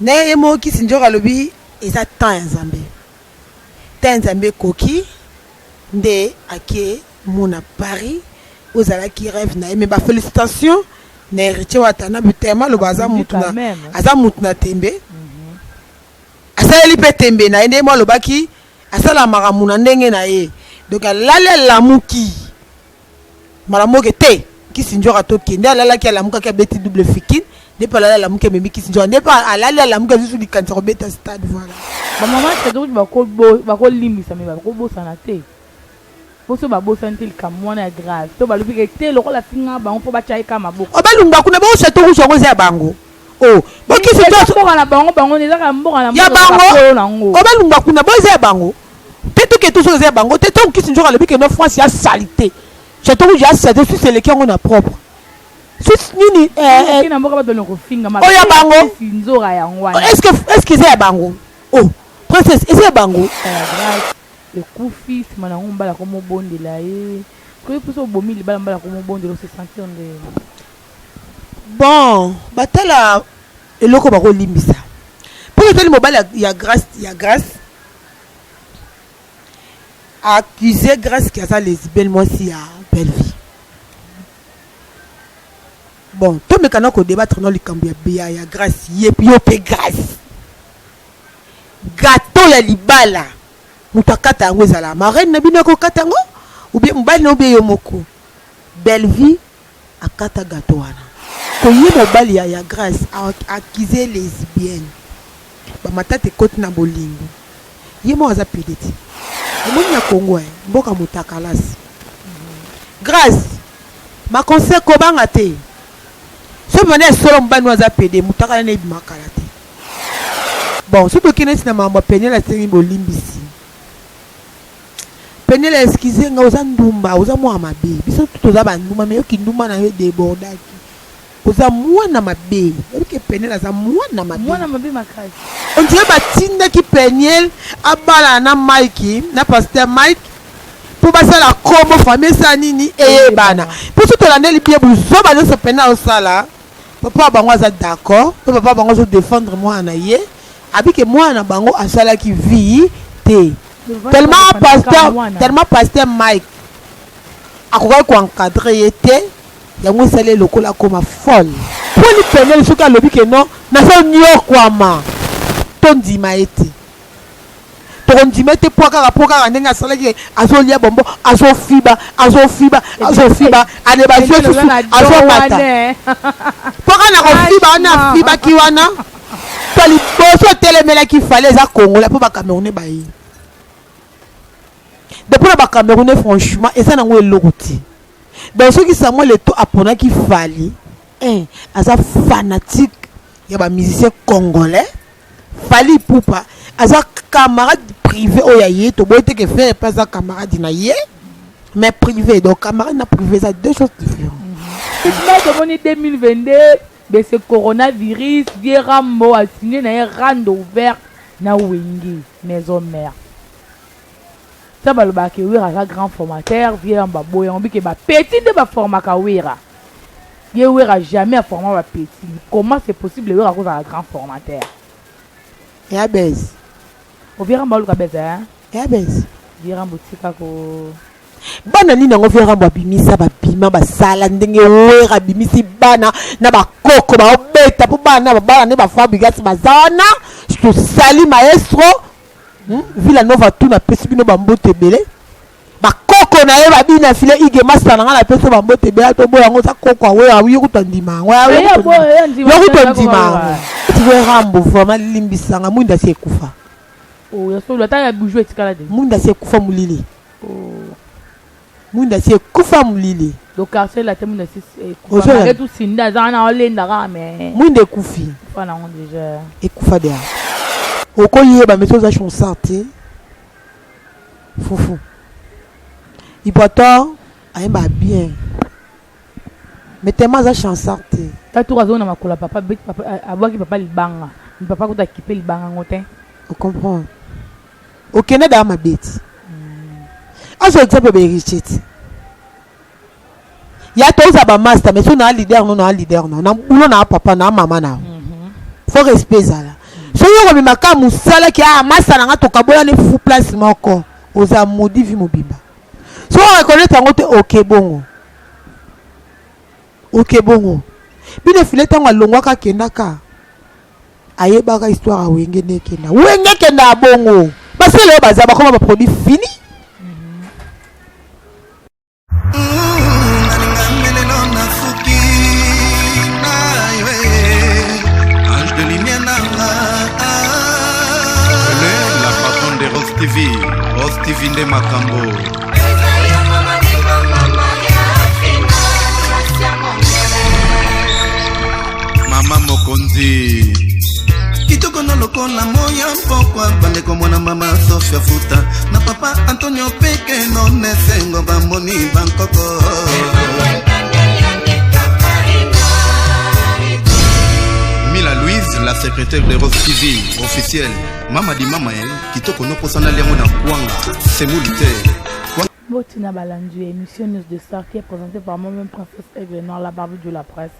Ne mo ki sinjora lobi eza temps ya Nzambe. Temps Nzambe koki nde ake mona Paris ozala ki rêve na mais ba félicitations na héritier watana bitema lo baza mutuna aza mutuna tembe. Asali pe tembe na ende mo lo baki asala makamuna ndenge na ye. Donc alale lamuki malamoke te ki sinjora toki nde alala ki lamuka ki beti double fikine. Ne pas la lamuke memi ki sinjora ne pas alala lamuka juste di kansa beta stade voilà. Ba maman c'est donc ba ko limisa me ba ko bosana te. Boso ba bosana te kamwana grave. To ba lupike te lokola finga ba on po ba chai kama boko. Obalunga kuna ba o chateau rouge ngo ya bango. Oh, bo ki sinjora na bango ne za mboka na ya bango. Obalunga kuna bo ya bango. Peut-être que tout ça est bango, peut-être que si je regarde que notre France y a saleté. Je trouve que c'est c'est les qui ont a propre. Nini est-ce que c'est bango? Oh, princesse, est-ce que bango? Le coup fils manangomba la comme bon de la que pour so bomi le bala comme bon de se sentir bon, batala eloko ba ko limbisa. Pour que le mobile il y a grâce accusé grâce qui a ça lesbienne moi si à belle vie. Bon, tout me kana ko débattre dans le cambia ya grâce yo pe grâce. Gâteau ya libala. Mutakata ngo ezala marraine na bino ko katango ou bien mbali no be yo moko. Belle vie akata gâteau wana. Ko yeba bali ya grâce accusé lesbienne. Ba matate côte na bolingo. Yemo aza péditi. Moni ya Congo mboka mutakalasi. Grâce ma conseil ko banga te. So mane solo mbanu aza pédé mutakala na ibmakala te. Bon, so to kinesi na mamba penela sengi bolimbisi. Penela excusez nga oza ndumba, oza mwa mabe. Biso tout oza ba ndumba mais yo ki ndumba na yo débordaki. Oza mwana mabe. Oke penela za mwana mabe. Mwana mabe makasi. On dirait batinda ki penel abala na Mike na pasteur Mike pour passer la combo famille ça nini et bana pour tout la neli bien buzo ba no se pena au sala papa bango za d'accord papa bango zo défendre moi na ye abi que moi na bango asala ki vie te tellement pasteur Mike akoka ko encadrer te yango sale lokola comme folle pour li penel soka lobi que non na so nyo kwama tondima ete tondima ete poka ndenge asalaki azolia bombo azofiba ane bazio susu azobata poka na kofiba na fiba ki wana toli boso telemelaki fale eza kongola po bakamerounais bayi depuis na bakamerounais franchement eza nango eloko te donc soki Samuel Eto'o aponaki fali aza fanatique ya bamusicien congolais Fali Poupa aza camarade privé oyaye to boite que faire pas un camarade na ye mais privé donc camarade na privé ça deux choses différentes. C'est en 2022 de ce coronavirus Vierambo a signé na rando ouvert na Wengi maison mère. Ça va le bac wira un grand formateur Vierambo boya on dit que ba petit de ba format ka wira. Ye wira jamais à format ba petit. Comment c'est possible wira à cause d'un grand formateur? Ya base. O Vierambo lu ka base hein? Ya base. Vierambo tika ko bana nini ngo Vierambo bimisa ba bima ba sala ndenge wera bimisi bana na ba koko ba obeta po bana ne ba fabricate bazana je te salue maestro Villa Nova tout na pesi bino ba mbote belé ba koko na ye ba bina file ige master na la pesi ba mbote belé to boya ngo sa koko we awi ko tandima yo ko tandima Vierambo vraiment limbisanga munda se kufa oh ya so lata ya bujo etikala de munda se kufa mulili oh munda se kufa mulili donc quartier la temu na se kufa et tout sinda zana olenda ka mais munda kufi fa na on déjà ekufa dia okoye ba meso za chansante fufu ipoto ayemba bien mais tellement za chansante ta tour azona makula papa bit papa abaki papa libanga papa ko ta kipe libanga ngote on comprend au Canada ma bête aso exemple be richet ya to za ba master mais so na leader non na bulo na papa na mama na faut respect ça là so yo ko maka musala ki a masala nga to kabola ne fu place moko oza modi vi mobimba so reconnaître ngo te OK bongo bine file tango alongwa ka kendaka ayebaka histoire wenge nekenda wenge kenda bongo basele baza bakoma ba produit fini Rose TV nde makambo Mama Mokonzi kitoko na lokola moya mpokwa bandeko mwana mama Sofia Futa na papa Antonio Peke no nesengo bamoni bankoko Mila Louise, la secrétaire de Rose TV officielle. Mama di mama kitoko no posana liango na kwanga semulite. Botina Balandu, émission News de Star qui est présentée par moi-même Princesse Evenant, la barbe de la presse,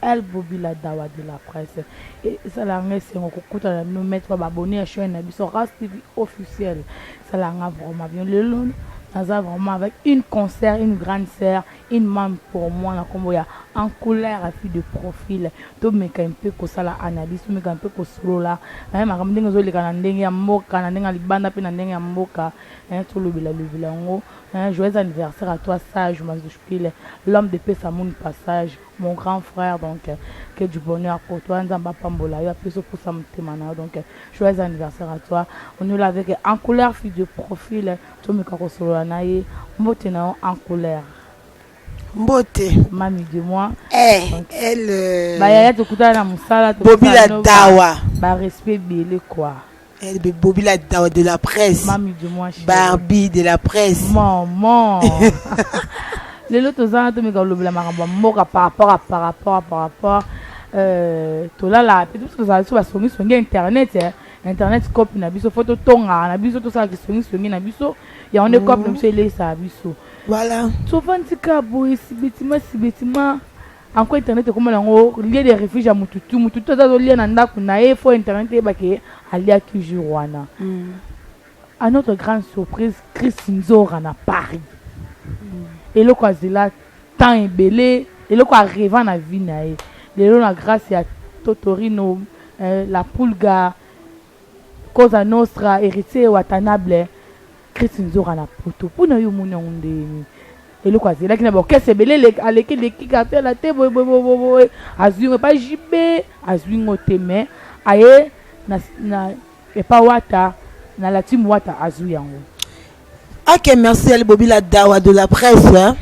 elle Bobby la dawa de la presse. Et ça l'a c'est on écoute nous mettre abonner à chaîne Abisso Ras TV officiel. Ça l'a vraiment bien le long. Vraiment avec une concert, une grande sœur, une maman pour moi, en couleur à fille de profil. Tout me un peu comme ça la analyse, tout me un peu comme solo là. Ma ramené aux autres les canadiens, moka, canadiens libana, canadiens moka. Tout le bilango. Joyeux anniversaire à toi, sage, l'homme de paix, mon passage, mon grand frère, donc que du bonheur pour toi. Nzamba Pambola, il y a plus pour ça donc joyeux anniversaire à toi. On nous l'avait en couleur fille de profil, tout me comme solo là, mbote na en couleur. Mbote. Mami de moi. Elle. Bah y'a tout couta na musala. Bobby la dawa. Bah respect belé quoi. Elle Bobby la dawa de la presse. Mami de moi. Barbie de la presse. Maman. Les autres gens tout me comme le blanc maramba moka par rapport. Tout là peut-être que ça soit sur internet. Internet copie na biso photo tonga na biso tout ça qui songi na biso ya on est copie na biso les ça biso voilà souvent tika boy si bâtiment encore internet comme lango lieu de refuge à mututu ça lieu na ndako na e faut internet e ba ke alia ki jourwana à notre grande surprise Chris Nzora na Paris et le quoi là temps ebelé et le quoi arrivant na vie na e le na grâce à Totorino la Pulga Cosa Nostra héritier Watanabe Christine Zora na poto pour na yo mona onde et le quoi c'est là qui n'a pas que c'est belé avec les qui cartel la té boy azui pas jibé azui ngote mais aye na et pas wata na la team wata azui yango. OK, merci à Bobby la dawa de la presse hein.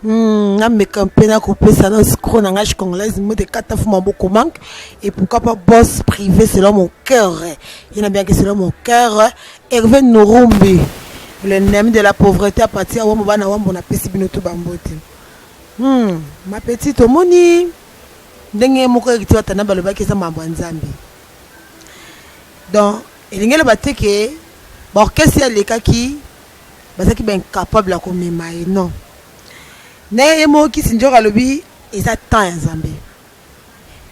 Me campagne coupé ça dans ce chronangage congolaise me de katafuma beaucoup manque et pourquoi pas boss privé selon mon cœur il y en a bien que selon mon cœur Hervé Norumbi le nom de la pauvreté à partir où on a pesi binoto bambote ma petite omoni ndenge moko ekiti watana baloba ke ça mambo nzambe donc elingelo bateke ba orchestre les kaki bazaki ben capable à komema non na emo ki sinjora lobi eza temps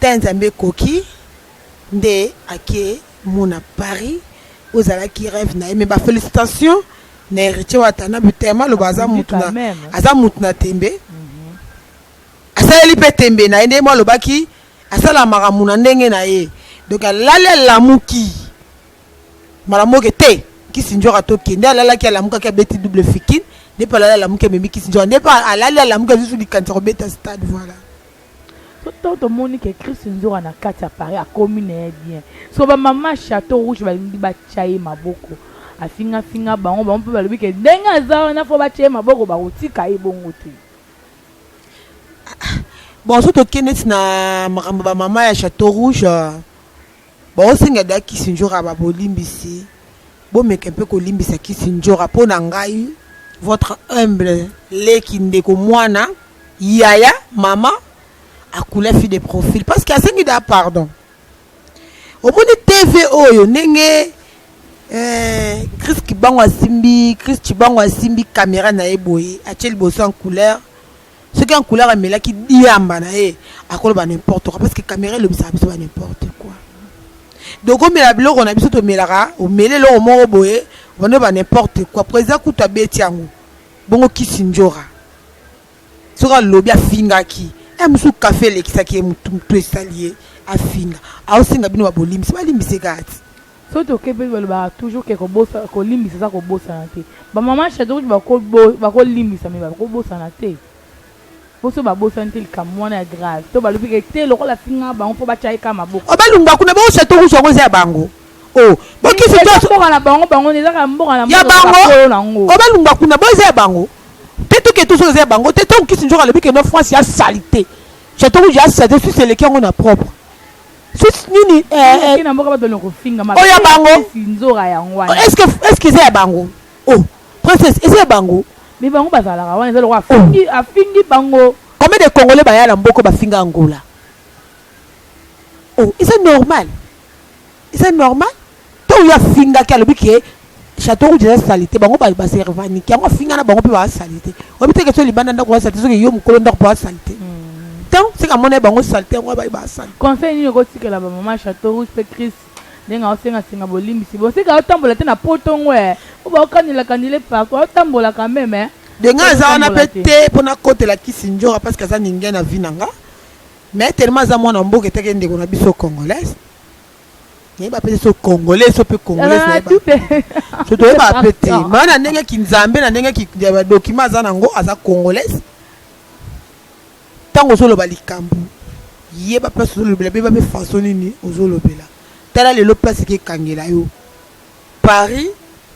nzambe koki nde ake mona Paris ozala ki rêve na mais ba félicitations na héritier watana bitema lo baza mutuna aza mutuna tembe asali pe tembe na ende mo lo baki asala makamuna ndenge na ye donc alale lamuki malamoke te ki sinjora to kende alala ki lamuka ki beti double fikine n'est pas là la mouke mais qui se n'est pas à la mouke juste du cancer bêta stade voilà tout le monde qui écrit sur na carte à Paris à commune bien so ba maman château rouge ba ndi ba chaye maboko a finga bango ba on peut ba lobi ke denga za na fo ba chaye maboko ba otika e bongo te bon so to kenet na makambo ba maman ya château rouge ba osinga da ki sinjora ba bolimbisi bo meke un peu ko limbisa ki sinjora pona ngai votre humble leki ndeko mwana yaya maman a couleur fille de profil parce qu'il y a 5 da pardon au moni TV oyo nenge Chris Chibango asimbi caméra na eboye achel boso en couleur ce qui en couleur amela qui diamba na e akolo ba n'importe quoi parce que caméra le bisa biso ba n'importe quoi donc omela biloko na biso tomelaka omele eloko moko boye vane ba n'importe quoi président kuta beti yango bongo kisi njora soka lobi afingaki musu café elekisaki mutu esali afinga aosinga bino babolimbisa balimbise kati so tokepe balobaka toujours ke kolimbisa eza kobosana te bamama chateau bakolimbisa me bakobosana te poso babosana te likambo wana ya grave to balobi ke te lokola finga bango mpo batya eka maboko obalunga kuna bao chateau rouge yango eza ya bango mboka na bango ezaka mboka na ya bango obalunga kuna bao eza ya bango te toke toso eza ya bango te to kisi nzoka alobi ke no France ya salité chateau rouge ya salité susi eleki yango na propre susi nini na mboka badona kofinga oya bango nzoka yango wana est-ce que eza ya bango princesse eza ya bango mais bango bazalaka wana eza loko afingi bango combien de congolais baya na mboko bafinga Angola c'est normal to ya finga ki alobi ke chateau rouge eza salité bango baservaniki yango afinga na bango mpe basalité obi teke so libanda ndako basalité soki yo mokolo ndako po basalité donc c'est ka mona bango salité yango basalité conseil nini okotikela bamama chateau rouge mpe Chris ndenge aosengasenga bolimbisi bosika otambola te na potongo oba okanila partout otambola quand même ndenge aza wana mpe te mpona kotela kisi njora parce que aza ninge na vi nanga mais tellement aza mwana mboka eteke ndeko na biso congolaise yeba pe so congolais so pe congolais so toyeba pe te mana ndenge ki nzambe na ndenge ki document aza nango aza congolaise tango ozoloba likambo yeba pe ozolobela beba pe façon nini ozolobela tala lelo place ki ekangela yo Paris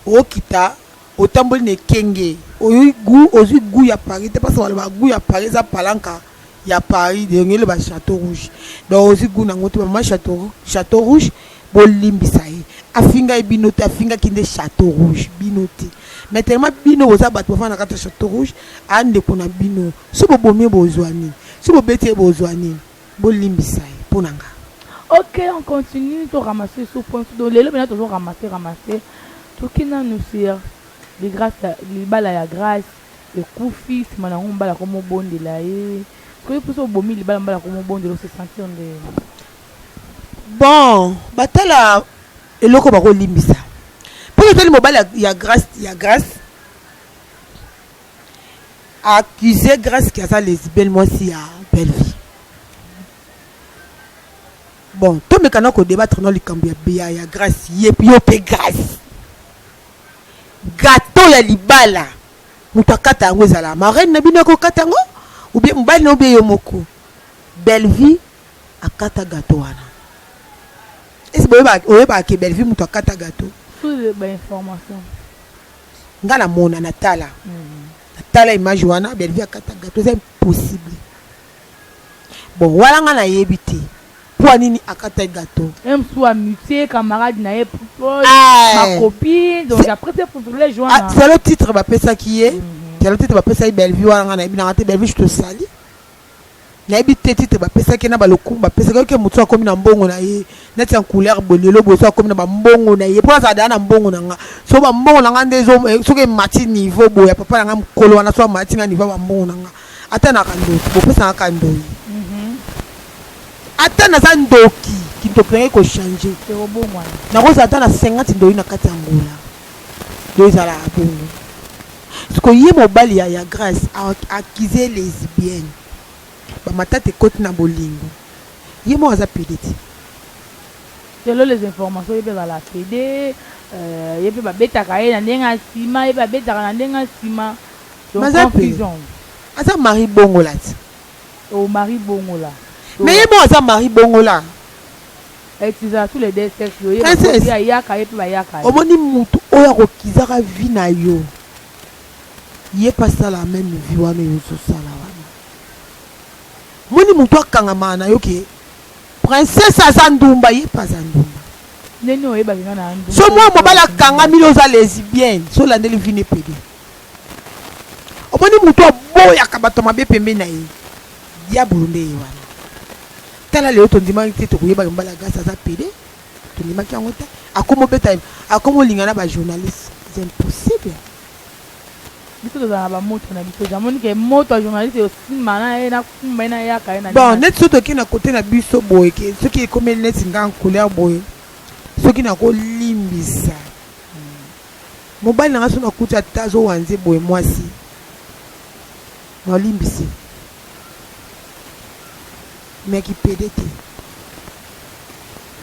okita otamboli ne kenge ozwi goût ya Paris te parce que baloba goût ya Paris eza palanka ya Paris de ngelo ba chateau rouge donc ozwi goût nango te mama chateau rouge bolimbisa ye afinga bino te afinga kinde chateau rouge bino te mais tellement bino oza bato bafana kata chateau rouge andeko na bino so bobomi bozwa nini so bobeti bozwa nini bolimbisa ye ponanga. Ok, on continue de ramasser ce point. Donc, les gens toujours ramasser. Tout qui n'a nous sert les grâces, les balles à la grâce, les coups fils, maintenant on balle comme bon de la haie. Ce que pour bomi les balles comme bon de l'eau se sentir de. Bon, batala et loko bako limbisa. Pour que le mobile il y a grâce. Accuser grâce qui a ça lesbienne moi si à belle vie. Bon, tout le monde qui débattre dans le cambi ya grâce, yope grâce. Gâteau ya libala. Mutakata ngo zala. Marraine na bino ko katango ou bien mbali no bien yomoko. Belle vie akata gâteau wana. Est-ce que vous avez que belle vie mutakata gâteau? Tout les information. Ngala mona natala. Natala image wana belle vie akata gâteau, c'est impossible. Bon, wala ngana yebite. Pour nini akata gâteau même soit muté camarade na ma copine donc après c'est pour les joindre c'est le titre va ça qui est c'est le titre va ça belle vie wana na bina belle vie je te sali na ebite titre va ça qui na ba lokumba pesa que mutu akomi na mbongo na ye net en couleur bolelo bo so akomi na ba mbongo na ye pour ça dana mbongo na nga so ba mbongo na nga ndezo so ke mati niveau bo ya papa na nga mkolo wana so mati na niveau ba mbongo na nga ata na kando bo pesa na kando ata na zandoki qui te prend ko changer c'est bon moi na ko ata na 50 ndo ina kati angola do izala bongo ce que yé mobali ya grâce accuser lesbienne ba matate côté na bolingo yé mo aza péditi selon les informations yé ba la pédé yé ba beta kaye na ndenga sima yé ba beta na ndenga sima confusion aza mari bongo là o mari bongo là mais il y a mari bongola et tu as tous les deux sexes il y a yaka et puis yaka o moni mutu oya ko kizaka vie na yo yé pas ça la même vie wana yo so sala wana moni mutu akanga na yo ke princesse azandumba yé pas andumba neno e ba ngana andumba so moi mobala kanga milo za lesbienne so la ndeli vine pédé o moni mutu boya kabato mabe pembe na ye diable nde wana tala leo tondima te to kuyeba mbala grâce à ça pédé tondima ki ngota akomo beta akomo lingana ba journaliste c'est impossible biso to za ba moto na biso jamoni ke moto journaliste aussi mana na kumena ya kaina bon net soto ki na côté na biso boye ke ce qui est comme net ngang couleur boye soki nakolimbisa mobali nanga so nakuti ata azowanze boye mwasi nalimbisi me akipede te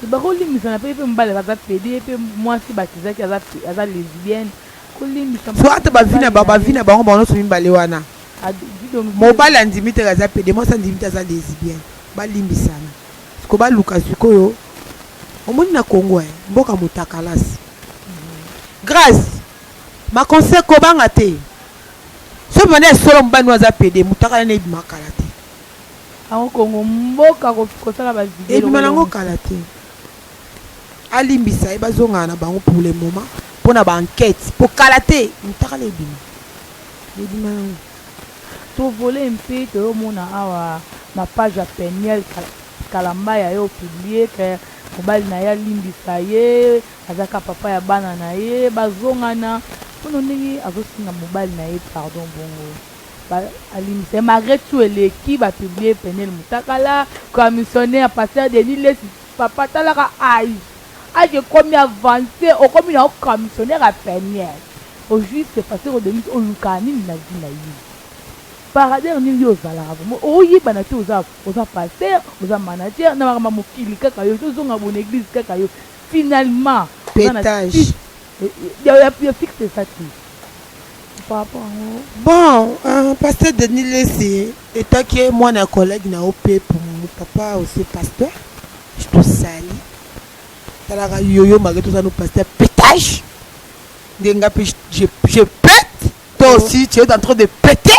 bakolimbisa na mpe mobali aza pede mpe mwasi bakizaki aza lesbienne kolimbisa so ata bavi na bango nyonso mibale wana mobali andimi te aza pede mwasi andimi te aza lesbienne balimbisana siko baluka sikoyo omoni na Congo mboka motakalasi grâce makonseil kobanga te so mane esolo mobali aza pede motakala na ebima kala te ango Congo mboka kosala bavideo ebima nango kala te alimbisa ye bazongana na bango pour le moment mpona baenquête po kala te motakala ebima nango tovole mpe toyomona awa na page ya Peniel Kalamba ya yo publié ke mobali na ye alimbisa ye azaka papa ya bana na ye bazongana mpona ndenge azosinga mobali na ye pardon bongo alimbisa ye malgré tout eleki bapublié Peniel Mutakala commissionnaire pasteur Denis Lesi papa talaka age ekomi avancé okomi na commissionnaire ya Peniel au juste pasteur Denis oluka nini na vie na ye paradère nini ozalaka vraiment oyebana te oza pasteur oza manager na makambo mokili kaka yo tozonga bona église kaka yo finalement pétage ya fixe ça te par rapport bon pasteur Denis Lesi etaki mwana collègue na OP pour mon papa aussi pasteur je te salue talaka yoyo malgré tout ça nous pasteur pétage ndenga puis je pète toi aussi tu es en train de péter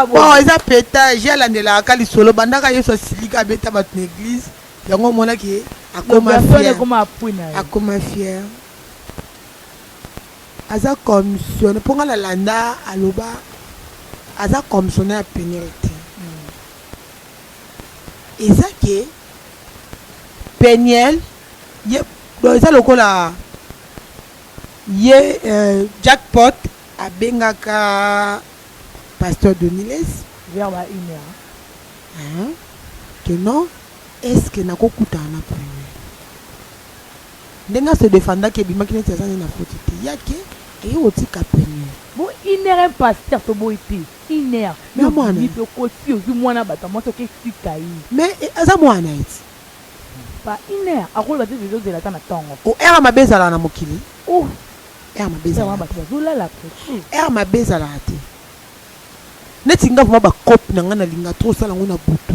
bon eza pétage alandelaka ka lisolo bandaka yesu asilika abeta bato na église yango omonaki akoma fier aza commissionnaire mpo nga nalanda aloba aza commissionnaire ya Peniel te eza ke Peniel eza lokola ye jackpot abengaka pasteur Denis Lesi vers la 1h que non est-ce que nakokutana na premier ndenge se défendaki ebimaki neti aza nde na foti te yake eye otika premier bon 1h pasteur toboyi te 1h mais mwana okoti ozwi mwana bato mwasi okesika ye mais aza mwana eti pa 1h akoloba te ezozela ata na ntongo ere mabe ezalaka na mokili ere mabe ezalaka te neti nga vraimen bacope na ngai nalinga tro osala yango na butu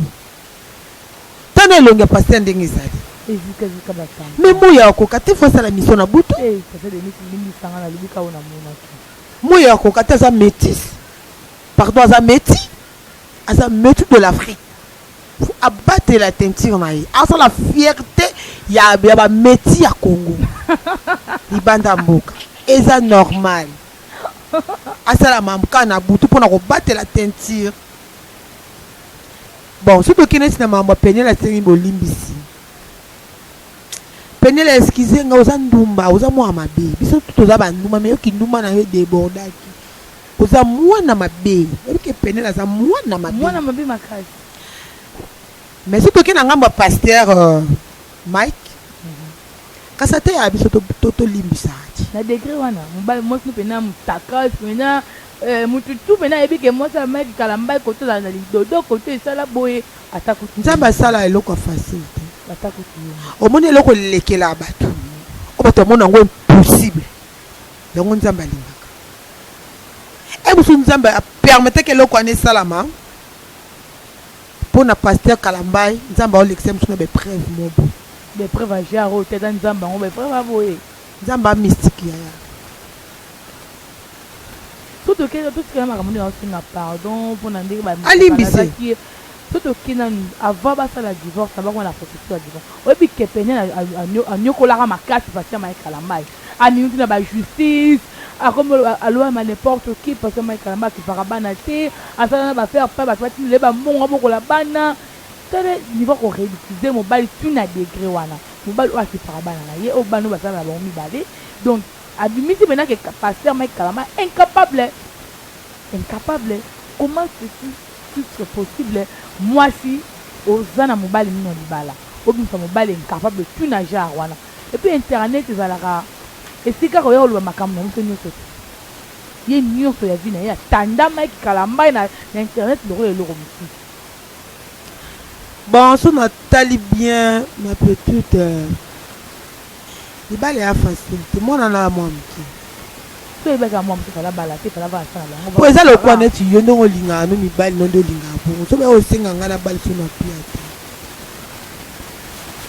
tana elongi ya paster ndenge ezali me moya akoka te fo asala mission na butu moya akoka te aza métis pardon aza métis aza métis de l'Afrique faut abattre la teinture na ye asala la fierté ya bamétis ya Congo libanda mboka eza normal asala mambuka na butu mpona kobattre la teinture bon soki okende ntina mambo ya Peniel asengi bolimbisi Peniel excuse nga oza ndumba oza mwana mabe biso toza bandumba me yoki ndumba na yo debordaki oza mwana mabe oyebike Peniel aza mwana mabe makasi mais soki okende na ngambo ya pasteur Mike kasi ate ya biso tolimbisa na degré wana mobali mwasi mpena mutakasi mpena mutu tu mpena ayebike mwasi amaki Kalamba kote ozala na lidodo kote esala boye atakuti nzambe asala eloko facile te atakuti omoni eloko elekela bato o bato amona yango impossible yango nzambe alingaka ebusu nzambe apermeteke eloko wana esalama mpona pasteur Kalamba nzambe aolekisa biso na bepreuve mobo bepreuve ajare oyo te ta nzambe yango bepreuve aboye nzambe amystike yaya soki okenda makambo nde aosinga pardon mpona ndenge alimbise soki okenda avant basala divorce abako na processus ya divorce oyebi ke Peniel anyokolaka makasi pasteur Mike Kalamba amimi tina bajustice akomi alobama n'importe qui pasteur Mike Kalamba akipaka bana te asala na bafaire pa bato batimile bambongo abokola bana tele niveau koréductize mobali tuna degré wana mobali oyo akipaka bana na ye oyo bana oyo basala na bango mibale donc abimisi mpena ke pasteur Mike Kalamba incapable comment ceci serait possible mwasi ozana mobali mino libala obimisa mobali incapable tout na genre wana et puis internet ezalaka esika koya oloba makambo na moto nyonso ye nyonso ya vie na ye atandama ekikala mbai na internet lokola eloko mosusu. Bon, si on tali bien ma petite libala ya facile tout le monde en a moi mki so ebeka moi mki kala bala te kala ba sana bango po eza lokwa neti yo ndongo linga no mibali no ndo linga bongo so ba osenga ngana bali so na pia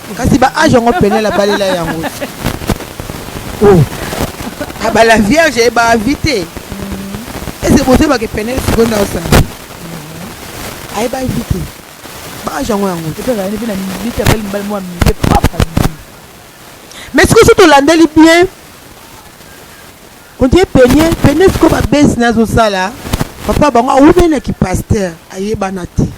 te kasi ba age ngo penela balela yango oh abala vierge e ba invité et c'est pour ça que penel seconde au ça ay ba invité ba age ngo yango te pera ni bina ni te appelle mbal moi mi papa. mais ce que je te l'andeli bien on dit peigner ce qu'on va baisser dans ça là papa bango ou bien qui pasteur aye banati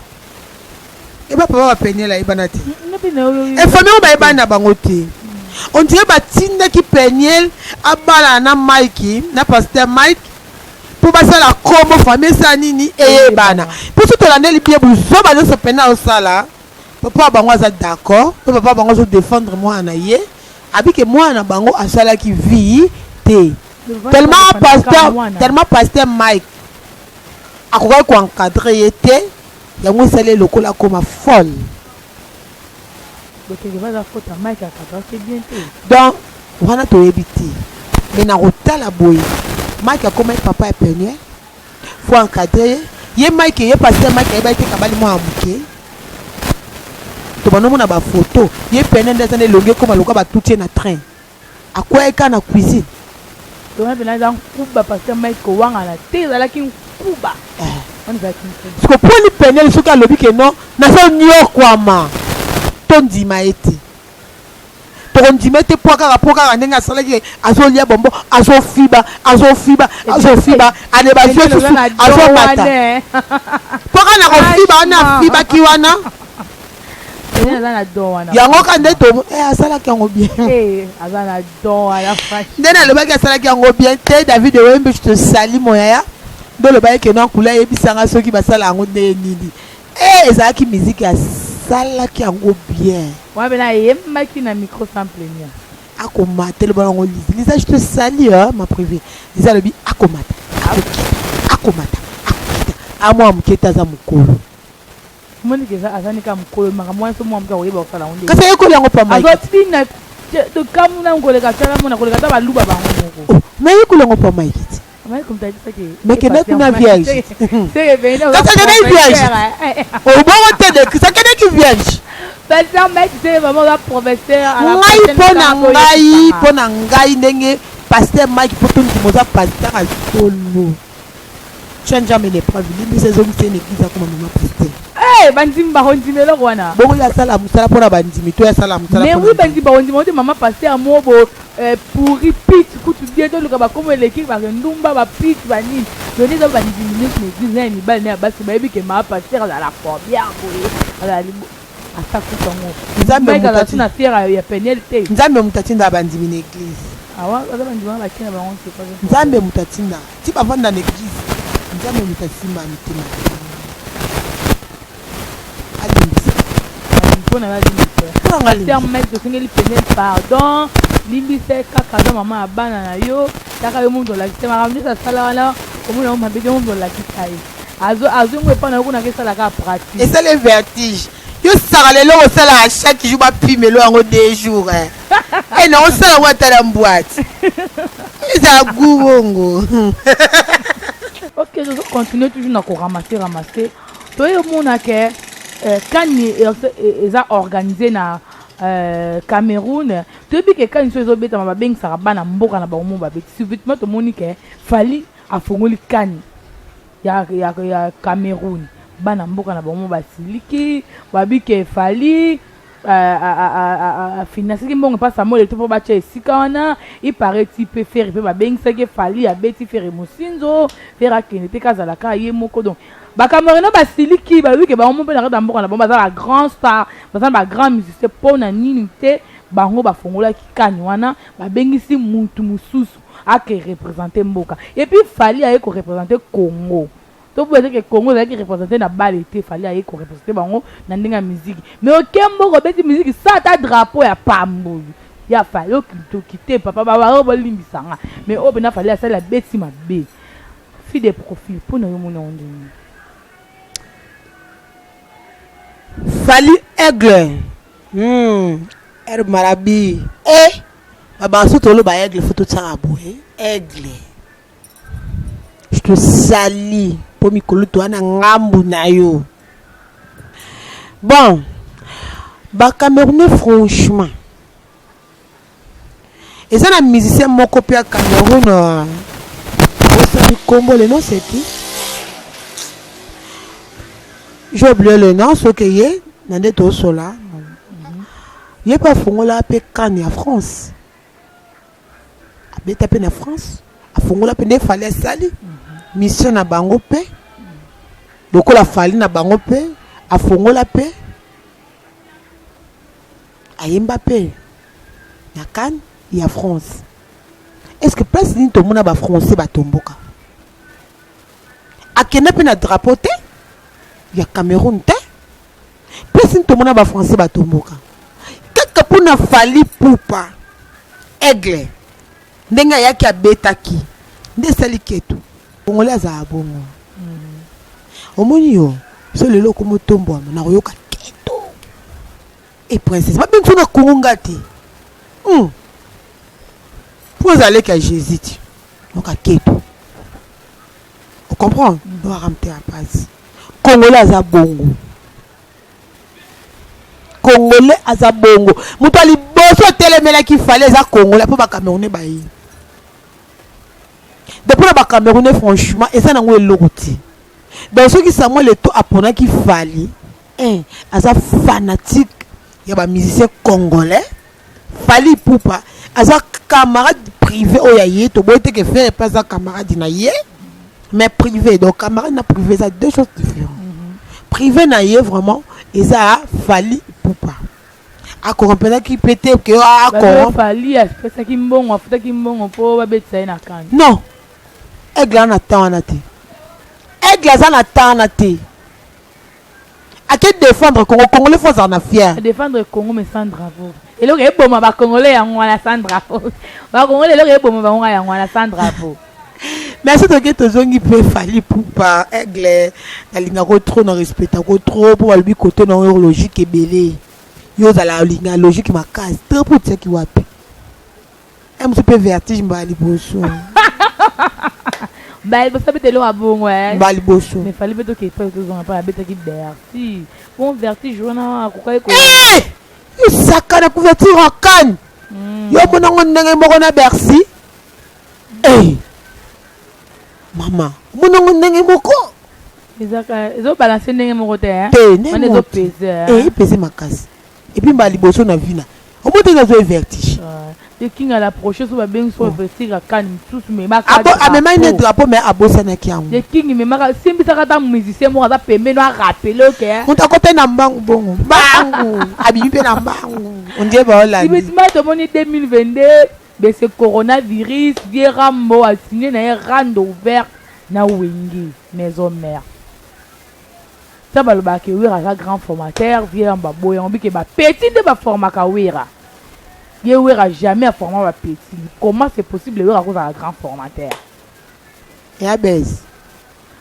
et papa va peigner là banati et famille ba bana bango te on dirait ba tinda qui peigner abala na Mike na pasteur Mike pour passer la combo famille ça nini et bana pour tout l'andeli bien buzo ba no se peigner au ça là papa bango za d'accord papa bango zo défendre moi na ye abi que moi na bango asala qui vie te tellement pasteur Mike akoka ko encadrer yete yango sale lokola comme folle donc il va la faute à Mike encadrer c'est bien te donc wana to ebiti mais na rotala boy Mike akoma papa e peigner faut encadrer ye Mike ye pasteur Mike eba te kabali mo amuke to banomo na ba photo ye peigner ndezane longue comme loka ba toucher na train akwa eka na cuisine donc on a dans kuba pasteur Mike ko wanga na te la ki kuba on va kinko parce que pour lui peigner ce qu'a lobi que non na so nyo kwama tondi maete to ndima te poka ndenga sala ki azolia bombo azofiba ane ba jeu susu azobata poka na kofiba na fiba ki wana yango kande to asala ki yango bien azana don ala fashi ndena le baki asala ki yango bien te David Wembe je te salue moya do le baki ke non kula yebisanga soki basala yango nde nini ezala ki musique ya sala ki yango bien wa bena yemba ki na micro sans plaignant akomata le bango Lisa je te salue ma privée Lisa le bi akomata amwa mketa za mukolo moni ke azani ka mukolo maka mwa so mwa mka oyeba osala onde kasi ekoli yango pa Mike azotina to kamuna ngoleka tsala mona koleka ta baluba bango moko mais ekoli yango pa Mike mais comme tu as dit ça que mais que n'est pas vierge c'est venu ça que vierge au bon côté de ça que vierge pasteur Mike c'est vraiment la professeur à la ngai pona ngai ndenge pasteur Mike poto ndimoza pasteur à solo change jamais les preuves lui c'est une église comme maman pasteur bandimba hondimelo wana bongo ya sala musala pona bandimi to ya sala musala mais oui bandimba hondimelo te maman pasteur mobo pourri pit kutu bien to luka ba comme l'équipe ba ndumba ba pit ba nini doni za bandimi l'église na ni bal na basi ba ebike maman pasteur la fois bien boye ala asa kutongo nzambe mutati na fiera ya penalité nzambe mutati nda bandimi na église awa za bandima ba kina ba on se pas nzambe mutati nda ti ba vanda na église nzambe mutati mba mitema pasteur Mike tosengeli penel pardon limbise kaka za mama abana na yo taka yo mundu lakise makambo sa sala wana komuna mabebe mundu lakisa ye azo ngwe pa na kuna kesala ka pratique et c'est le vertige yo sala lelo o sala à chaque jour ba pimelo yango 2 jours et non sala wa tala boîte ça goubongo ok je continue toujours na ko ramasser to yo mona ke quand ils ont organisé na Cameroun tu sais que quand ils ont bêta ma beng ça bana mboka na ba mo ba bêta subitement to monique fali afongoli kan ya Cameroun bana mboka na ba mo ba siliki ba bike fali financer ki mbongo pas samo le to ba che sikana il paraît tu peux faire ba beng ça que fali a beti faire mosinzo faire akenete kazala ka ye moko donc ba Cameroun ba siliki ba wi ke ba mo pe na mboka na ba za grand star ba grand musicien pona nini te bango ba fongola ki kani wana ba bengisi mutu mususu a que représenter mboka et puis fali a ko représenter Congo to peut que Congo est représenté na balité fallait aller ko représenter bango na ndinga musique mais okembo ko beti musique ça ta drapeau ya pambo ya fallait que quitter papa baba ba limbisanga mais o bena fallait ça la beti mabe fi des profils pour na yo mona ondini Fali aigle er marabi baba sotolo ba aigle photo tsanga boye aigle je te salis pour mikolo to na ngambu na yo bon ba Camerounais franchement et ça na musicien moko pia Cameroun au Congo le nom c'est qui j'ai oublié le nom ce que yé nande to sola yé pas fongola pe kan ya France abeta pe na France a fongola pe ne fallait sali mission na bango pe lokola fali na bango pe a fongola pe ayemba pe na kan ya France est-ce que place ni to mona ba français ba tomboka akena pe na drapeau te ya Cameroun te place ni to mona ba français ba tomboka kaka pona fali pupa aigle ndenga yaki abetaki nde sali ketu Congolais za bongo omoni yo so lelo ko motombo na koyoka keto et princesse ba benzo na Congo ngati pour aller que j'hésite donc à keto on comprend on va ramener à base Congolais za bongo Congolais za bongo mutali boso telemela ki fallait za Congolais pour ba Camerounais ba yi depuis le Camerounais franchement et ça n'a pas l'autre dans ceux qui savent le taux apprenant qui fallait asa fanatique il y a des musiciens congolais fallait pour pas asa camarade privé au yaye to boite que faire pas ça camarade naye mais privé donc camarade na privé ça deux choses différentes privé naye vraiment et ça fallait pour pas à corrompre qui pété que à corrompre fallait ça qui mbongo futa qui mbongo po ba betsa na kan non aigle en attend en athée aigle en attend en athée à qui défendre Congo Congolais faut en fier défendre Congo mais sans drapeau et là il bon ba Congolais en wala sans drapeau ba Congolais là il bon ba en wala sans drapeau mais c'est que tozongi peut fali pour pas aigle alinga ko trop non respecta ko trop pour lui côté non logique et belé yo za la linga logique ma case trop pour ce qui wapi un peu vertige mbali boso bah il faut peut-être là bon ouais mbali boso mais fallait peut-être que pas que on pas bête qui berti bon vertige on a quoi quoi sakana couverture en canne yo monango ndenge moko na Bercy mama monango ndenge moko ils ont balancé ndenge moko te hein on est pesé pesé makasi et puis mbali boso na vina au moins tu as vertige le king à l'approcher sur bien sur vestir à canne tous mais ma même un drapeau mais à bossa na kiango le king mais ma simbi ça kata musicien moi ça permet nous rappeler que on t'a côté na mbangu bongo mbangu abibi pe na mbangu on dit ba la mais de mon 2022 mais ce coronavirus Vierambo a signé na rande ouvert na Wengi maison mère ça va le bac wira un grand formateur Vierambo boy on dit que ba petit de ba format ka wira il wira jamais à format ba petit comment c'est possible wira cause un grand formateur et à baisse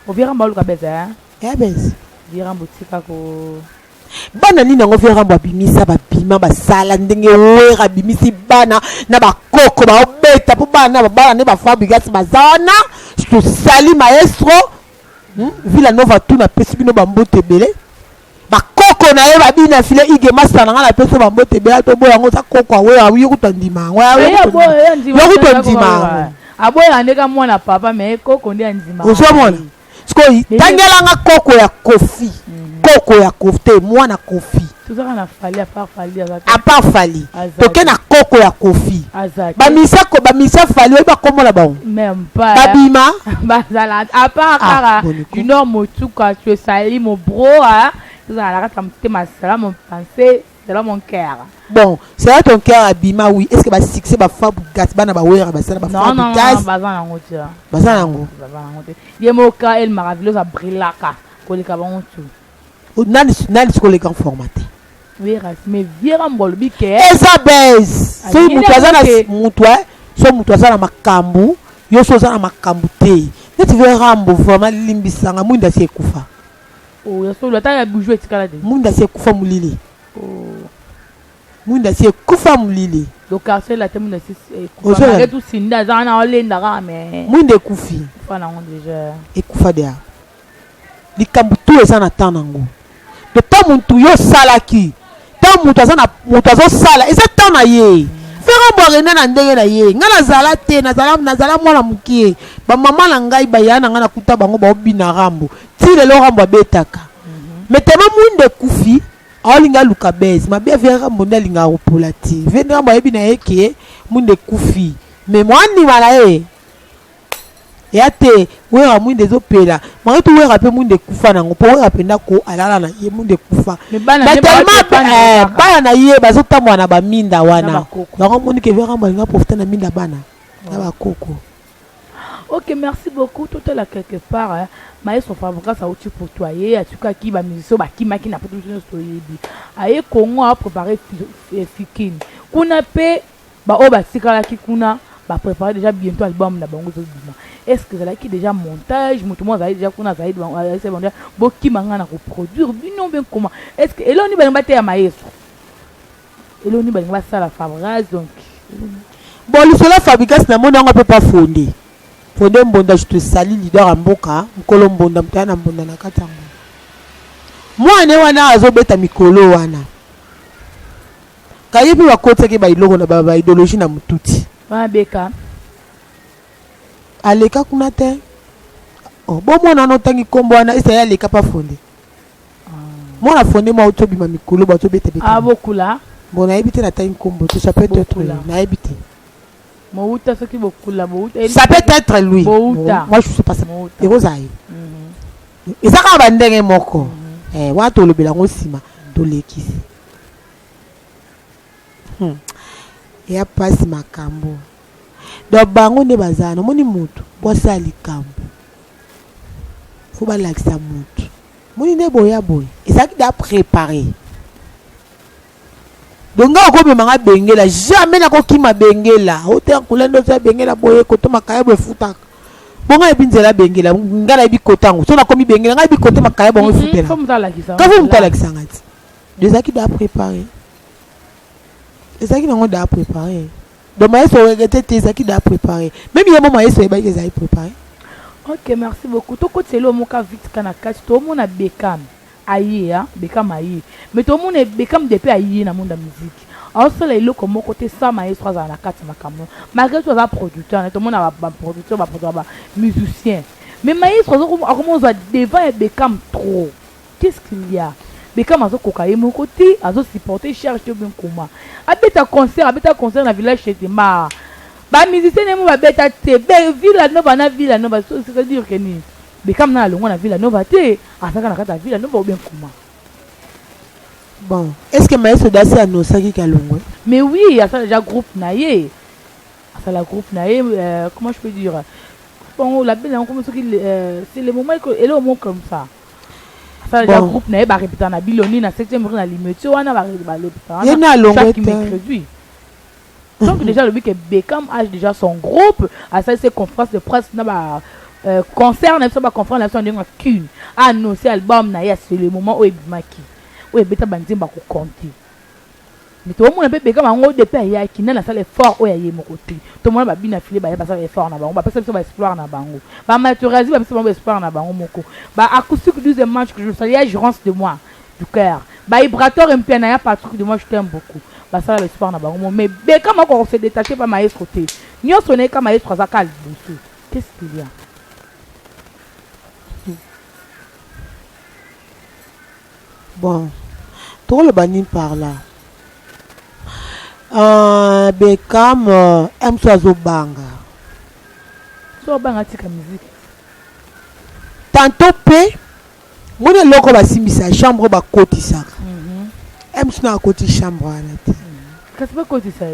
au Vierambo le ka baisse hein et à baisse Vierambo tika ko bana nini ngo Vierambo bimisa ba bima ba sala ndenge wira bimisi bana na ba koko ba obeta po bana ne ba fabrigas bazana je te salue maestro Villa Nova tout na pesibino ba mbote belé ba koko na ye ba bina file ige master na la peso ba mbote belé to boya ngo sa koko awe awi kutandima wa yo kutandima aboya ndeka mwana papa mais koko ndi andima ozomona sko tangela nga koko ya kofi koko ya kofte mwana kofi tout ça na fali à part fali toke na koko ya kofi ba misa fali ba komola ba même pas babima bazala à part kara du nord motuka tu sali mon bro hein tout ça la rata mte masala mon pensée c'est là mon cœur. Bon, c'est là ton cœur abima, oui. Est-ce que va succès va faire gas, bana ba wera, ba ça va faire non, gas. Non, bazan yango tia. Bazan yango. Yemoka el maravillosa brillaka. Koleka bango tu. Nani ko les grands formatés. Oui, mais viera mbolobi ke. Esa base. So mutu azana makambu, yo so azana makambu te. Tu veux rambo vraiment limbisanga munda se kufa. Oh, ya so la ta ya boujou etikala de. Munda se kufa mulili. Oh. Munda se kufa mulili. Donc c'est la thème de kufa. Malgré tout sinda zana olenda ka mais. Munda kufi. Kufa na on déjà. Et kufa dia. Likambu tu ezana tanango. De pas muntu yo salaki. Ta muntu azo sala. Eza tana ye. Fera borena na ndenge na ye. Ngana zala te na zala mwana mukie. Ba mama na ngai ba yana ngana kuta bango ba obina rambo. Ti le rambo betaka. Mais tellement munde kufi. Alinga luka base. Ma bia vera monda linga opolati. Vena ba ebina eke munde kufi. Mais mwani mala e. Ya te wera munde zopela. Ma to wera pe munde kufa nango. Po wera penda ko alala na ye munde kufa. Mais bana bana na ye bazotamwa na ba minda wana. Bango moni ke vera mbalinga profiter na minda bana. Na ba koko. Ok, merci beaucoup. Tout est là quelque part. Hein. Maestro Fabrica, ça outil pour toi. En tout cas, qui va musicien, qui m'a qui n'a pas tout ce que aye Congo a préparé Fikine. Kuna pe, bah oh bah c'est quand qui kuna, bah préparer déjà bientôt album na bango zo bima. Est-ce que c'est là qui déjà montage, tout le monde va déjà kuna va c'est bon. Bon qui m'a ngana reproduire, non bien comment. Est-ce que eloni ba ngate ya maestro. Eloni ba ngaba ça la Fabrica donc. Bon, le seul Fabrica na mon on peut pas fonder. Fondé mbonda je te salue leader en mboka mkolo mbonda mtana mbonda na katango mwana wana azobeta mikolo wana kayibi wakotse ke ba iloko na ba idéologie na mututi ba beka aleka kuna te oh bon mwana no tangi kombo wana esa ya leka pa fondé mwana fondé mo otobi ma mikolo ba tobeta beta abokula bona ebite na tangi kombo to ça peut être na ebite. Mouta, ce qui ça peut être lui. Mouta. Moi je sais pas ça. Et Rosaï. Et ça quand on vend un moko. Wa to le belango sima to lekisi. Et a passe makambo. Donc bango ne bazana moni mutu. Bo sali kambo. Faut ba lakisa mutu. Moni ne boya boy. Et ça qui doit préparer. Donc on peut manga bengela jamais na ko kima bengela hôtel kulendo sa bengela boye ko to makaya bo futa bonga ebinzela bengela ngala ebi kotango so na komi bengela ngai bi kote makaya bongo futela faut mutala kisa ka faut mutala kisa ngati les aki da préparer les aki nango da préparer donc maestro regretter tes aki da préparer même yemo maestro eba ke za préparer. Ok, merci beaucoup. To ko tselo mo ka vite kana kati to mo na Bekam aïe hein Bekam aïe mais tout le monde est Bekam depuis aïe na monde de musique alors ça les locaux mon côté ça maestro à la carte makamon malgré tout ça producteur tout le monde a producteur va produire musicien mais maestro comment on va devant Bekam trop qu'est-ce qu'il y a Bekam azo kokaye mon côté azo supporter cherche bien comment abeta concert na village chez Tema ba musicien ne mo ba beta te ville nova c'est dire que ni Bekam na longo na ville nova te asaka na kata ville nova bien comment. Bon, est-ce que maestro dasi annonça qui kalongo? Mais oui, ça déjà groupe naie. Ça la groupe naie comment je peux dire? Bon, la belle comme ça c'est le moment que elle au moment comme ça. Ça déjà groupe naie ba répéter na Biloni na 7e rue na Limete wana ba répéter. Il na longo chaque mercredi. Donc déjà le but que Bekam a déjà son groupe à ça c'est conférence de presse na ba concert na ba conférence na ndenge qu'une annoncer album na c'est le moment où ebimaki où beta banzimba ko compter mais tout le monde peut Bekam ngo depuis ya qui na salle fort où ya mo côté tout le monde ba bina filé ba ya passer fort na bango ba passer ba explorer na bango ba maturazi ba passer ba explorer na bango moko ba acoustique 12e match que je salue Jurance de moi du cœur ba vibrateur un peu na ya Patrick de moi je t'aime beaucoup ba ça l'espoir na bango mais Bekam encore se détacher pas maestro côté nyo sonné comme maestro zakal busu qu'est-ce qu'il y a. Bon, tout le banni par là. Bekam aime soiseau banga. So banga tika musique. Tantôt pe, mon loko ba simisa chambre ba kotisaka. aime na côté chambre là. Qu'est-ce que côté ça?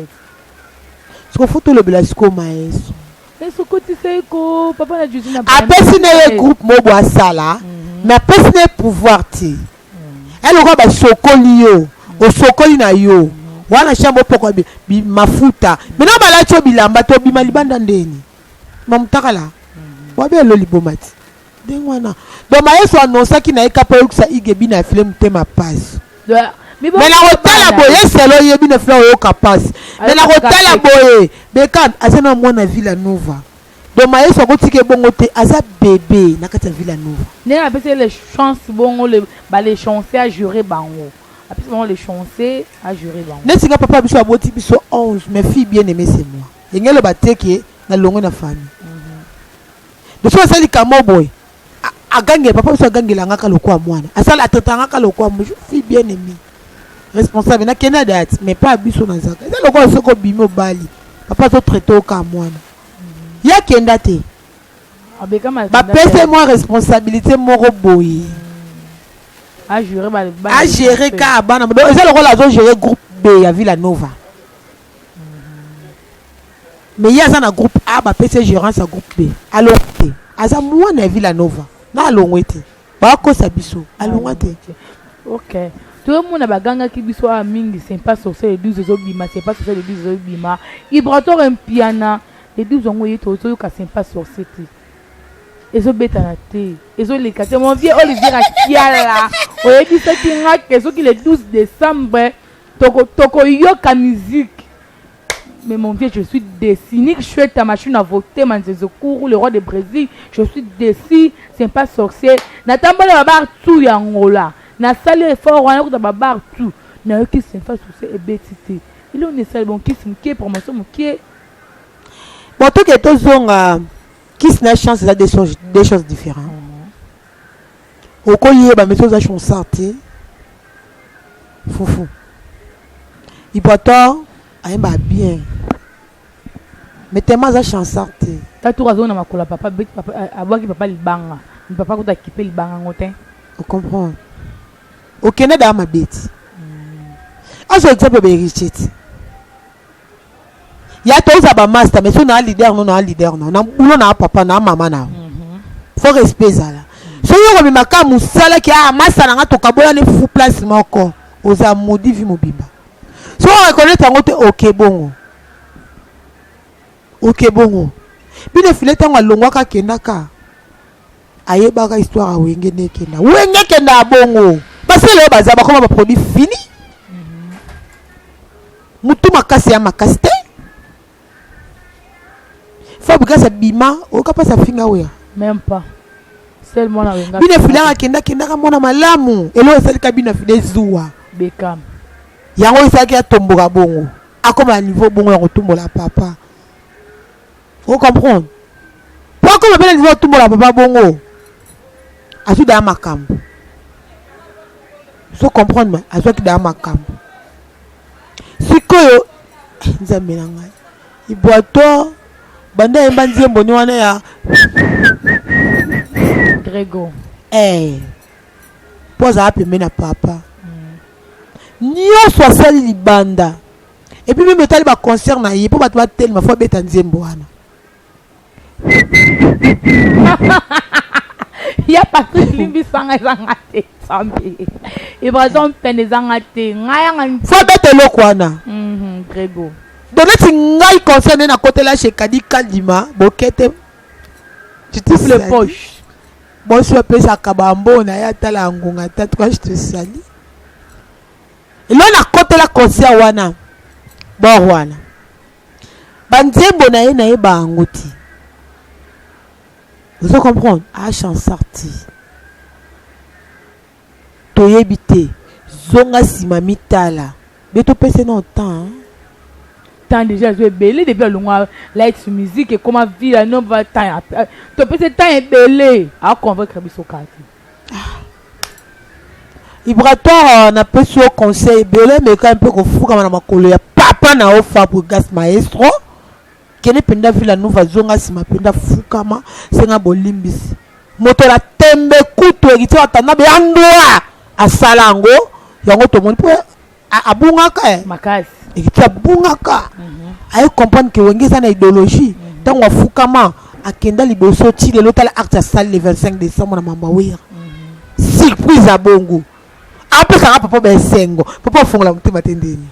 Ce qu'on photo le belasco maestro. Mais ce côté c'est quoi? Papa na Jésus na. Après si na groupe mobo asala, mais après si na pouvoir ti. Elle aura ba sokoli yo, o sokoli na yo. Wana chambre poko bi mafuta. Maintenant bala cho bilamba to bi malibanda ndeni. Mamutaka la. Wabe lo libomati. Dengwana. Donc maestro annonça ki na ekapa yo sa igebi na film tema passe. Mais la hôtel a boyé, c'est là, il y a une fleur au capas. Mais la hôtel a boyé, mais quand, à ce moment, on a vu la Nova. Donc, maïs, on a dit que bon, à sa bébé, n'a qu'à vu la Nova. N'est pas les chances, bon, les chances à jurer, bango. Après, les chances à jurer, bango. N'est-ce pas, papa, biso, aboti, biso 11, mes filles bien aimées, c'est moi. Il y a le bâté qui est dans l'ongle de la famille. De ce fait, il y a boy. A gagné, papa, biso a gagné la ngaka le quoi, moi. A ça, la tête a ngaka le quoi, moi, fille bien aimée. Responsable na kena date mais pas biso na zaka ça le quoi soko bimi obali papa to traité au ka mwana ya kenda te abeka ma ba pese moi responsabilité moko boye a gérer ka bana donc ça le quoi la gérer groupe B ya Villa Nova mais ya ça na groupe A ba pese gérance à groupe B alors te aza mwana ya Villa Nova na longwete ba ko sabiso alongwete. OK. Tout le monde a baganga qui biso a mingi c'est pas sur les 12 bima c'est pas sur les 12 bima Ibrator un piana les 12 ont eu tout ka c'est pas sur cette et zo beta té et zo les quatre mon vieux Olivier Akiala o dit ça qui nga que so qui le 12 décembre toko yoka musique mais mon vieux je suis déçu je suis ta machine à voter Manzezokourou le roi de Brésil je suis déçu c'est pas sorcier natamba la bar tout yangola na salle effort on a ko ba bar tout na qui c'est pas sur et betité il on est salle bon qui c'est promotion qui bon tout que tous ont qui n'a chance là des choses différentes au collier ba mettons à chance santé foufou il pourtant a bien mais tellement à chance santé ta tour azona makola papa bet papa avoir qui papa libanga papa ko ta kiper libanga ngotin on comprend. Au Canada, ma bête. Ah, c'est exemple de richesse. Il y a tous à master, mais si on a un leader, on a un leader. On a un papa, on a un maman. Faut respecter ça. Si on a un maman, qui a un master, on a un fou place, encore. Aux amoudis, vimobimba. Si on reconnaît un autre, ok, bon. Ok, bon. Puis le filet, on a l'ongwaka kenaka. Aye baga histoire à wenge nekenda. Wenge kenda bongo. Parce que le bazaba comme un produit fini. Mutu makasi ya makasi te. Faut que ça bima, o ka pas ça finga oya. Même pas. Seulement la wenga. Bine filanga kenda ka mona malamu. Elo esali ka bina fide zuwa. Bekam. Yango isaki ya tomboka bongo. Akoma à niveau bongo ya kotumbola papa. Vous comprenez? Pourquoi on appelle niveau tombola papa bongo? Asu da makambo. So comprendre à ce qui dans ma camp. Si que nzambe na ngai. Iboato banda emba nzembo ni wana ya Grego. Poza apembe na papa. Nyonso asali libanda. Et puis même etali ba concert na ye po bato ba tellement fo beta nzembo wana. Il y a pas de limbi sanga zangate sambi. Et par exemple peine zangate ngaya ngani. Faut bete lokwana. Très beau. Donc si ngai concerne na côté là chez Kadi Kadima, bokete. Tu te les poches. Bon je peux ça kabambo na ya tala ngunga tatu je te sali. Et là na côté là concert wana. Bon wana. Banzembo na ye ba ngoti. Vous comprenez? Ah, chance sorti. Toyebite. Zonga simamitala. Mais tu peux non temps. Tant déjà je belé depuis le mois light musique et comment vivre non va temps. Tu peux ce temps belé. À convaincre biso kati. Ibratoire na pesu au conseil belé mais quand un peu qu'on fou comme na makolo ya papa na ofa pour gas maestro. Kene penda Villa Nova zonga sima penda fukama senga bolimbisi moto la tembe kutu egiti watana be andwa asalango yango to moni po abungaka makasi ekiti abungaka aye comprendre que wenge eza na idéologie ntango afukama akenda liboso ti lelo tala acte asali le 25 décembre na mambawera surprise abongo apesaka papa besengo papa afongola motema te ndeni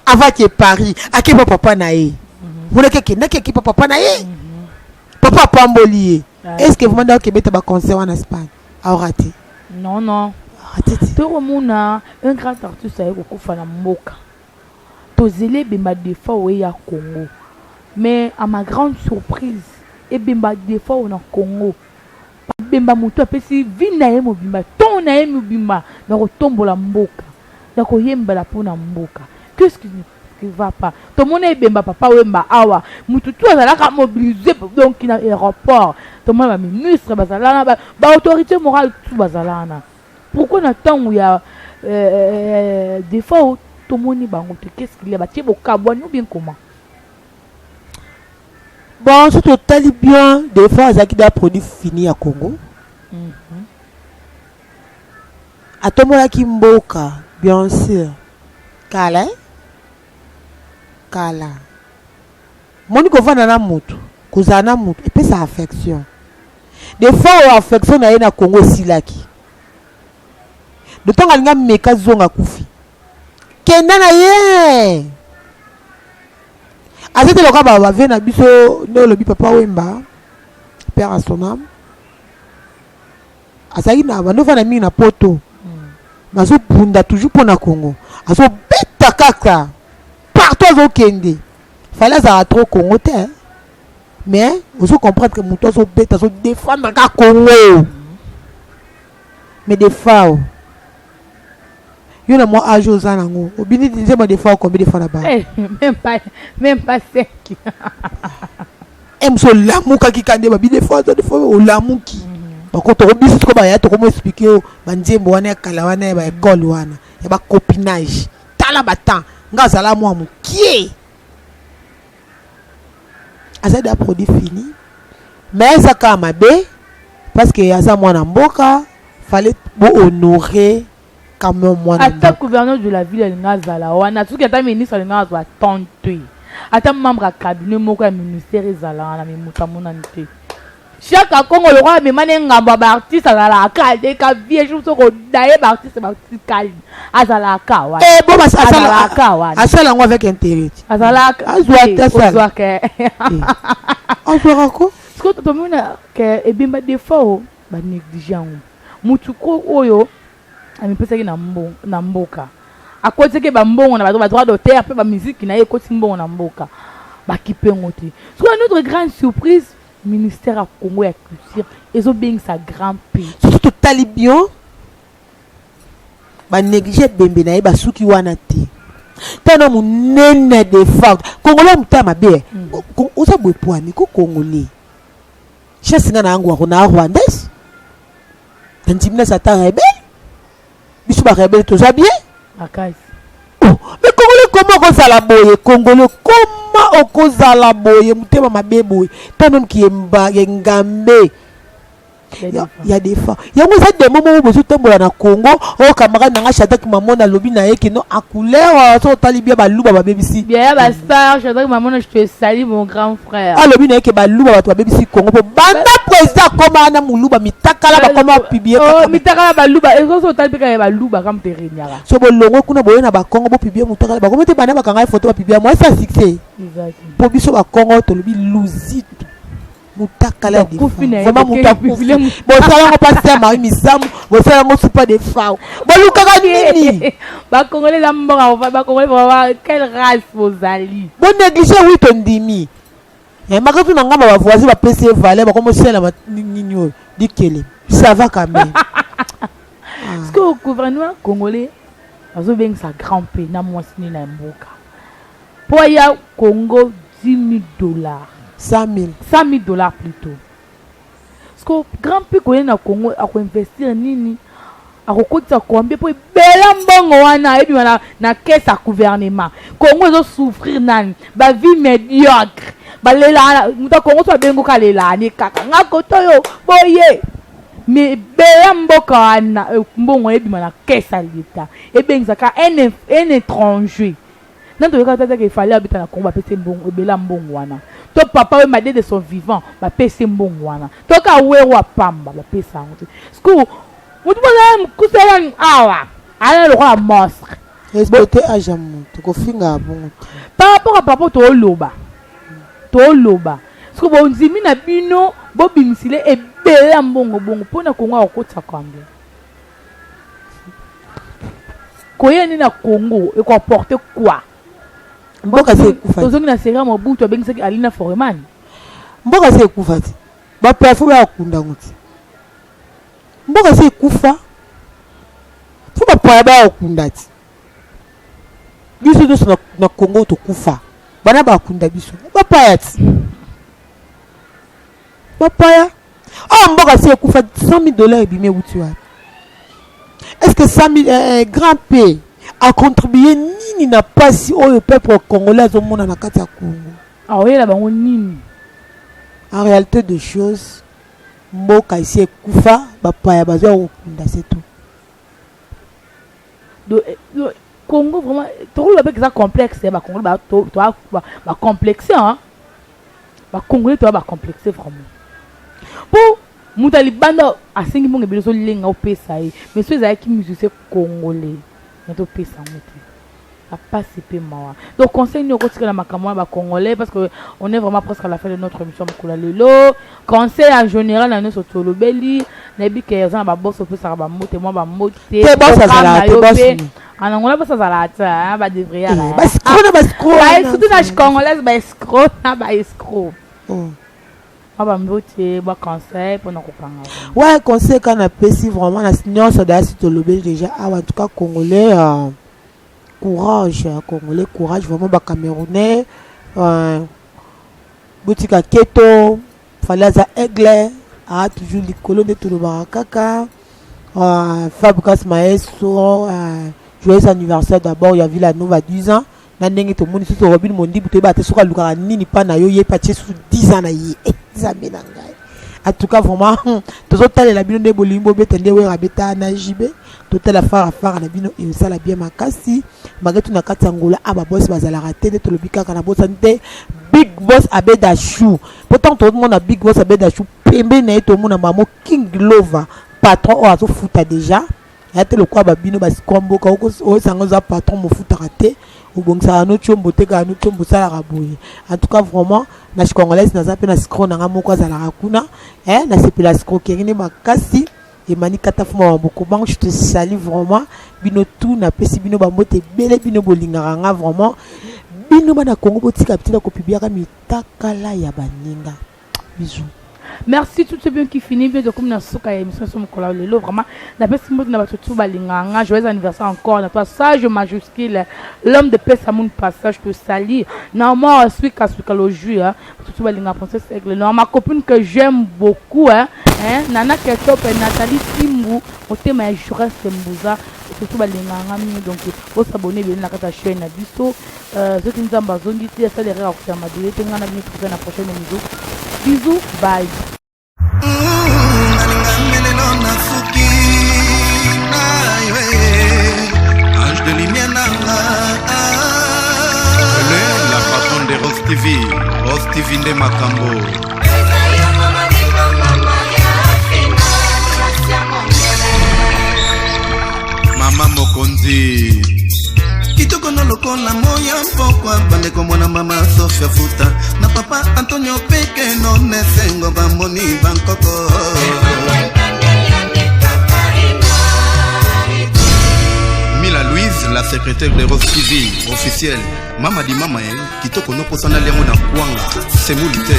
avaki Paris akepa papa na ye monaki akendaki akepa papa na ye papa apamboli ye est-ce que vraiment ndakokebeta baconcert wana Espagne aorate non tokomona un grand artiste aye kokufa na mboka tozeli ebemba defa oye ya Congo mais à ma grande surprise ebemba defa oyo na Congo bemba moto apesi vi na ye mobimba ton na ye mobimba na kotombola mboka na koyembela mpona mboka. Qu'est-ce qui ne va pas? Tout le monde est bien, papa, wemba, awa. Moutou, tout est mobilisé, donc il y a un aéroport. Tout le monde est ministre, bazalana, autorité morale, tout bazalana. Pourquoi on attend où il y a des fois où tout le monde est bangote? Qu'est-ce qu'il y a? Tu es au Cabouane ou bien comment? Bon, c'est totalement bien. Des fois, il y a des produits finis à Congo. À tout le monde qui mboka, bien sûr. Kala. Monique va dans la moto, kozana moto, et puis sa affection. Des fois, affection na na Congo silaki. De temps à l'ingam meka zonga kufi. Kenda na ye. Azete loka ba vient na biso ne lobi papa wemba. Père à son âme. Azaki na ba no fa na mi na poto. Mazo bunda toujours pour na Congo. Azo beta kaka. Partout au Kende. Fallait ça trop Congo hein? Mais vous comprenez que mon toit bête so défendre ka Congo. Mais des fois yo na moi âge aux anango. Obini disait moi des fois combien de fois là-bas? Même pas 5. Em so lamuka ki kande ba bi des fois o lamuki. Par contre on biso ko ba ya to ko mo expliquer ba nzembo wana kala wana ba école wana. Ya ba copinage. Tala batan. Ngazala moi mukie. Azade a produit fini. Mais ça quand mabe parce que yaza moi na mboka, fallait honorer quand même moi. Ata gouverneur de la ville ngazala wana tout que ta ministre ngazwa tonté. Ata membre cabinet moko ya ministère ezala na memuta monante. Chaque Congo le roi me mané ngamba ba artiste azala ka de ka vie jour so ko daye ba artiste calme azala ka wa bon ba azala ka wa azala ngo avec intérêt azala azwa ke azwa ko parce que tout le monde que ebimba des fois ba négligent mutu ko oyo ami pesa ki na mboka akote ke ba mbongo na ba droit d'auteur pe ba musique na ye ko mbongo na mboka ba kipengo te. So notre grande surprise ministère à Congo et culture ils ont bien sa grand pays surtout talibion ba négliger bembe na ba suki wana te tano munene de fact congolais mutama be oza bwepwani ko congolais chasinga na ngwa na rwandais ndimina sata rebe bisu ba rebelle to bien akasi mais congolais comment ko sala boye congolais comment okozala boye mutema mabebo tanom ki emba ngambe ya des fois yango za des moments où vous tombola na Congo o camarade nga chata ki mamona lobi na ye kino a couleur so talibia ba luba ba bebisi bien ba star chata ki mamona je te salue mon grand frère a lobi na ye ke ba luba ba bebisi Congo po banda président koma na muluba mitakala ba koma publier oh mitakala ba luba e so talibia ba luba comme terrenyara so bo longo kuna boye na ba Congo bo publier mutakala ba komete bana ba kanga photo ba publier moi ça succès exactement po biso ba Congo to lobi luzit mutakala di vraiment mutakufi bo sala ngo passer mari misamu bo sala ngo super de fao bo lukaka nini ba congolais la mbonga ba congolais va quelle race vous allez bo négliger oui ton dimi et makatu na ngamba ba voisin ba PC valer ba comme sela ba ninyo dikele ça va quand même parce que le gouvernement congolais azo bien sa grand pays na mwasini na mboka pour ya Congo $10,000 $100,000 plutôt. Parce que grand pays qu'on a Congo a investir nini a kokotisa combien pour bela mbongo wana et puis na caisse à gouvernement Congo zo souffrir nani ba vie médiocre ba lela muta Congo so bengo ka lela ni kaka ngakoto yo boye mais bela mboka wana mbongo ebima na kesa l'État ebengizaka un étranger nanto yokata que fallait habiter na Congo pese mbongo bela mbongo wana to papa we made de son vivant ba pese mbongo wana to ka wewa pamba ba pesa ngo sku mutu bana kusela awa ala lo kwa mostre respecter ajamu to ko finga bon par rapport à papa to loba sku bo nzimi na bino bo bimisile ebela mbongo bongo pona Congo akotsa kwambe koyeni na Congo et ko porter quoi mboka se kufa tozongi na série mobutu abengisaki Alina Foreman mboka se kufa ti ba plafo ba kunda nguti mboka se kufa fo ba pa ba kunda ti biso to na Congo to kufa bana ba kunda biso ba pa ti ba pa mboka se kufa $100,000 bimé wuti wa est-ce que 100,000 grand pays a contribué nini na pasi au peuple congolais au monde na kati ya Congo. Ah oui là bango nini. En réalité des choses mboka ici ekufa bapa ya bazwa okunda c'est tout. Do Congo vraiment tout le avec ça complexe ba Congo ba complexe hein. Ba Congolais to ba complexe vraiment. Pour mutali banda asengi mbongo biloso lenga opesa yi mais ceux qui musicien congolais to pesa moté a pas c'est mawa donc conseil nous retire la makamwa ba congolais parce que on est vraiment presque à la fin de notre émission mukula lelo conseil en général na notre tolobeli na bi ke za ba boss opesa ba moté moi ba moté te boss azala te boss anangola boss azala ta ba devrait ala ba escroc ba surtout na congolaise ba escroc na ba escroc ba mbote ba conseil pour nous comprendre ouais conseil qu'on a pesi vraiment na nyonso da si tolobeli déjà en tout cas congolais courage congolais courage vraiment ba camerounais boutika keto falaza aigle a toujours likolo de tolobaka kaka Fabrice Maestro joyeux anniversaire d'abord il y a vu la Nova 10 ans na ndenge to moni so Robin Mondi buto ba te soka luka nini pa na yo ye pa tiesu 10 ans na ye examen na ngai en tout cas vraiment tozo tale la bino de bolimbo betende we rabeta na jibe total afara na bino e sala bien makasi magetu na kati ngola aba boss bazala raté de tolobika kana boss ante big boss Abeda Chou pourtant tout le monde a big boss Abeda Chou pembe na to mona mamo King Lover patron o azo futa déjà ate le kwa babino basi kombo ka o sango za patron mo futa raté ou bon ça no chombo te ka no chombo sala raboye en tout cas vraiment na congolaise na zape na scro na ngamo za la rakuna na sepela scro kengine makasi et mani katafuma maboko bango je te salue vraiment bino tout na pesi bino ba mote bele bino bolinga nga vraiment bino bana Congo botika petite ko publier mitakala ya baninga bisous. Merci tout ce bien qui finit bien de comme na soka émission sur Mukula lelo vraiment la pesi mot na batutu balinganga joyeux anniversaire encore na toi sage majuscule l'homme de paix Samoun passage te salue na moi suis le jus hein tout balinga princesse aigle non ma copine que j'aime beaucoup hein nana Ketop et Nathalie Timbu au thème Jurès Mbouza tout balinganga mingi donc vous s'abonner bien na kata chaîne na biso ceux qui nous ambazongi ti ça les réactions ma dire tenga na bien na prochaine émission. Bisous, bye. Ange de lumière la patronne de Rose TV de Makambo. Mama Mokonzi kitoko no lokola moya mpokwa bande komona mama Sofia Futa na papa Antonio Peke no nesengo bamoni bankoko Mila Louise la secrétaire de Rose TV officielle mama di mama kitoko no posana lengo na kwanga semulite